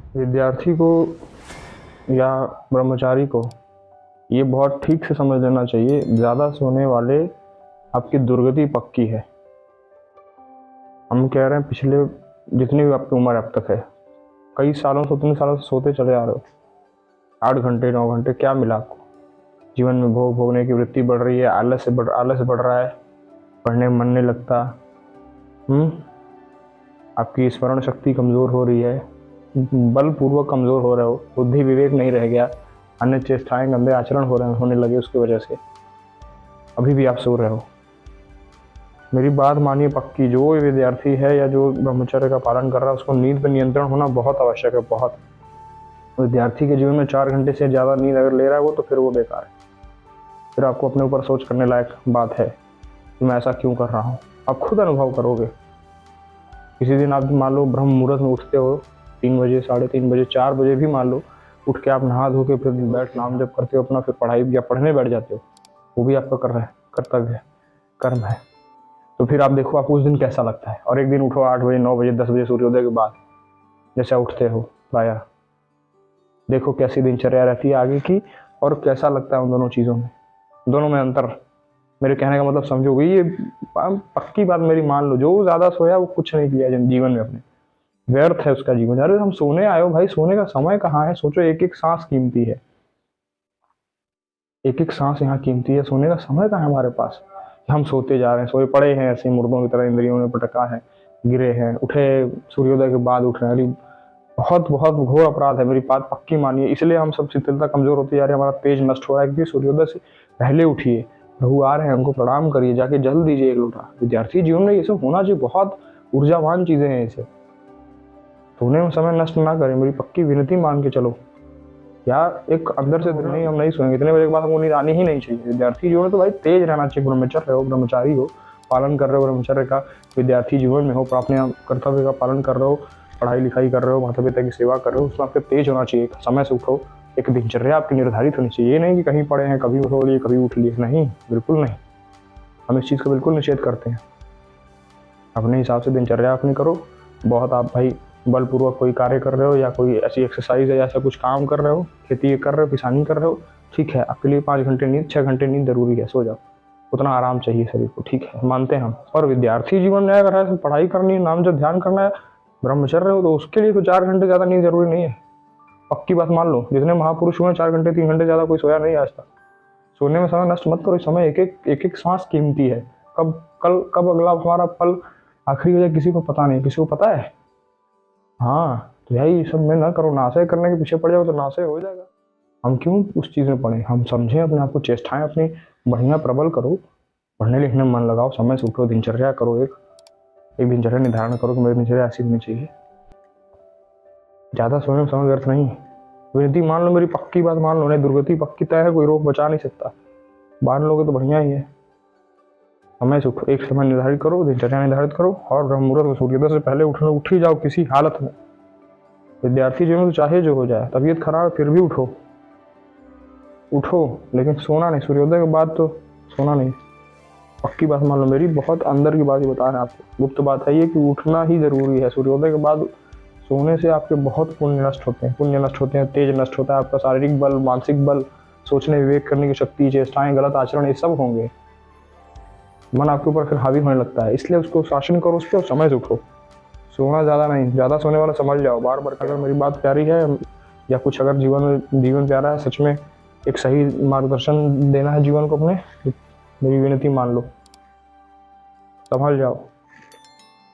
विद्यार्थी को या ब्रह्मचारी को ये बहुत ठीक से समझ लेना चाहिए, ज़्यादा सोने वाले आपकी दुर्गति पक्की है। हम कह रहे हैं पिछले जितनी भी आपकी उम्र अब तक है, कई सालों से, 3 सालों से सोते चले आ रहे हो। 8 घंटे 9 घंटे क्या मिला आपको? जीवन में भोगने की वृत्ति बढ़ रही है, आलस बढ़ रहा है, पढ़ने में मन नहीं लगता, आपकी स्मरण शक्ति कमज़ोर हो रही है, बलपूर्वक कमज़ोर हो रहे हो, बुद्धि विवेक नहीं रह गया, अन्य चेष्टाएं गंदे आचरण होने लगे उसकी वजह से अभी भी आप सो रहे हो। मेरी बात मानिए पक्की, जो विद्यार्थी है या जो ब्रह्मचर्य का पालन कर रहा है उसको नींद पर नियंत्रण होना बहुत आवश्यक है, बहुत। विद्यार्थी के जीवन में 4 घंटे से ज़्यादा नींद अगर ले रहा है वो, तो फिर वो बेकार है। फिर आपको अपने ऊपर सोच करने लायक बात है कि मैं ऐसा क्यों कर रहा हूँ। आप खुद अनुभव करोगे। किसी दिन आप मान लो ब्रह्म मुहूर्त में उठते हो, 3 बजे, 3:30 बजे, 4 बजे भी मान लो, उठ के आप नहा धो के फिर बैठ नाम जप करते हो अपना, फिर पढ़ाई या पढ़ने बैठ जाते हो, वो भी आपका कर्तव्य है, कर्म है। तो फिर आप देखो आपको उस दिन कैसा लगता है। और एक दिन उठो 8 बजे, 9 बजे, 10 बजे सूर्योदय के बाद जैसे उठते हो प्रायः, देखो कैसी दिनचर्या रहती है आगे की, और कैसा लगता है उन दोनों चीज़ों में, दोनों में अंतर। मेरे कहने का मतलब समझोगे, ये पक्की बात मेरी मान लो। जो ज़्यादा सोया वो कुछ नहीं किया जीवन में अपने, व्यर्थ है उसका जीवन। अरे हम सोने आए हो भाई, सोने का समय कहाँ है? सोचो, एक एक सांस कीमती है, एक एक सांस यहाँ कीमती है। सोने का समय कहाँ है हमारे पास? हम सोते जा रहे हैं, सोए पड़े हैं ऐसे मुर्दों की तरह, इंद्रियों में पटका है, गिरे हैं, उठे सूर्योदय के बाद उठ रहे हैं। अरे बहुत बहुत घोर अपराध है, मेरी बात पक्की मानिए। इसलिए हम सब शिथिलता कमजोर होती जा रही है, हमारा तेज नष्ट हो रहा है, क्योंकि सूर्योदय से पहले उठिए। प्रभु आ रहे हैं, हमको प्रणाम करिए, जाके जल दीजिए एक लोटा। विद्यार्थी जीवन में ये सब होना चाहिए, बहुत ऊर्जावान चीजें हैं इसे। सोने में समय नष्ट ना करें, मेरी पक्की विनती मान के चलो। या एक अंदर से नहीं, हम नहीं सोएंगे, इतने बजे के बाद हमको नींद आनी ही नहीं चाहिए। विद्यार्थी जीवन में तो भाई तेज रहना चाहिए। ब्रह्मचर्य हो, ब्रह्मचारी हो, पालन कर रहे हो ब्रह्मचर्य का, विद्यार्थी जीवन में हो, अपने कर्तव्य का पालन कर रहे हो, पढ़ाई लिखाई कर रहे हो, माता पिता की सेवा कर रहे हो, उसमें आपके तेज होना चाहिए। समय से उठो, एक दिनचर्या आपकी निर्धारित होनी चाहिए। ये नहीं कि कहीं पड़े हैं, कभी उठो लिए, कभी उठ लिए, नहीं, बिल्कुल नहीं। हम इस चीज़ का बिल्कुल निषेध करते हैं। अपने हिसाब से दिनचर्या अपनी करो। बहुत आप भाई बलपूर्वक कोई कार्य कर रहे हो, या कोई ऐसी एक्सरसाइज है, या ऐसा कुछ काम कर रहे हो, खेती कर रहे हो, किसानी कर रहे हो, ठीक है, आपके लिए 5 घंटे नींद, 6 घंटे नींद जरूरी है, सो जाओ, उतना आराम चाहिए शरीर को, ठीक है, मानते हैं हम। और विद्यार्थी जीवन में अगर है पढ़ाई करनी है, नाम जब ध्यान करना है, ब्रह्मचर्य हो, तो उसके लिए तो 4 घंटे ज़्यादा नींद जरूरी नहीं है। पक्की बात मान लो, जितने महापुरुष हुए 4 घंटे 3 घंटे ज़्यादा कोई सोया नहीं आज तक। सोने में समय नष्ट मत करो, समय एक एक सांस कीमती है। कब अगला हमारा पल आखिरी हो जाए किसी को पता नहीं। किसी को पता है? हाँ, तो यही सब में ना करो। नाशय करने के पीछे पड़ जाओ तो नाशय हो जाएगा। हम क्यों उस चीज़ में पड़े? हम समझें अपने आप को, चेष्टाएं अपनी बढ़िया प्रबल करो, पढ़ने लिखने में मन लगाओ, समय से उठो, दिनचर्या करो, एक दिनचर्या निर्धारण करो कि मेरी दिनचर्या ऐसी होनी चाहिए। ज़्यादा सोने में समय व्यर्थ नहीं। विनती मान लो, मेरी पक्की बात मान लो, नहीं दुर्गति पक्की तय है, कोई रोक बचा नहीं सकता। मान लोगे तो बढ़िया ही है। समय से उठो, एक समय निर्धारित करो, दिनचर्या निर्धारित करो, और ब्रह्म मुहूर्त में सूर्योदय से पहले उठ ही जाओ किसी हालत में। विद्यार्थी जीवन में तो चाहे जो हो जाए, तबीयत खराब है फिर भी उठो, लेकिन सोना नहीं। सूर्योदय के बाद तो सोना नहीं। पक्की बात मान लो, मेरी बहुत अंदर की बात ही बता रहे हैं आपको। गुप्त बात है ये कि उठना ही जरूरी है। सूर्योदय के बाद सोने से आपके बहुत पुण्य नष्ट होते हैं, तेज नष्ट होता है, आपका शारीरिक बल, मानसिक बल, सोचने विवेक करने की शक्ति, चेष्टाएं, गलत आचरण, ये सब होंगे। मन आपके ऊपर फिर हावी होने लगता है, इसलिए उसको शासन करो, उस पर समय से उठो। सोना ज़्यादा नहीं, ज़्यादा सोने वाला समझ जाओ। बार बार अगर मेरी बात प्यारी है, या कुछ अगर जीवन प्यारा है, सच में एक सही मार्गदर्शन देना है जीवन को अपने, मेरी विनती मान लो, संभल जाओ।